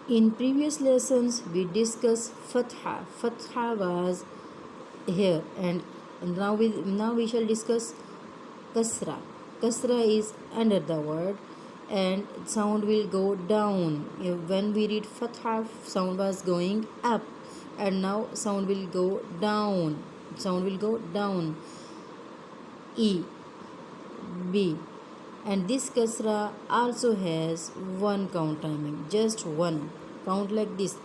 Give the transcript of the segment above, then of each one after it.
In previous lessons, we discussed fatha. Fatha was here, and now we shall discuss kasra. Kasra is under the word, and sound will go down. When we read fatha, sound was going up, and now sound will go down. Sound will go down. E, B, and this kasra also has one count timing, just one count, like this: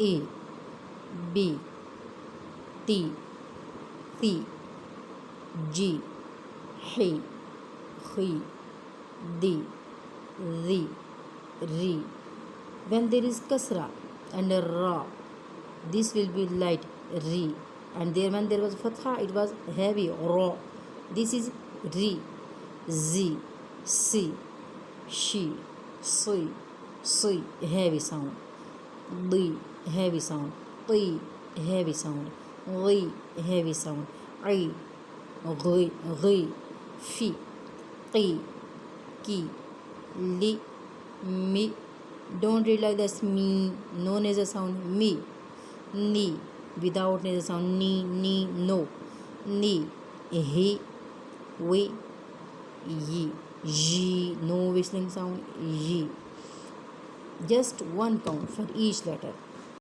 A, B, T, C, G, H, H, D, Z, R. When there is kasra and a ra, this will be light, re, and there when there was fatha, it was heavy, ra. This is re, z, si, she, si, heavy sound, d, heavy sound, t, heavy sound, ri, heavy sound, I, ri, fi, qi, ki, li, mi. Don't read like this: me, no nasal sound, me, ni, without nasal sound, ni, no, ni, he, we, ye, ye, no whistling sound, ye. Just one count for each letter.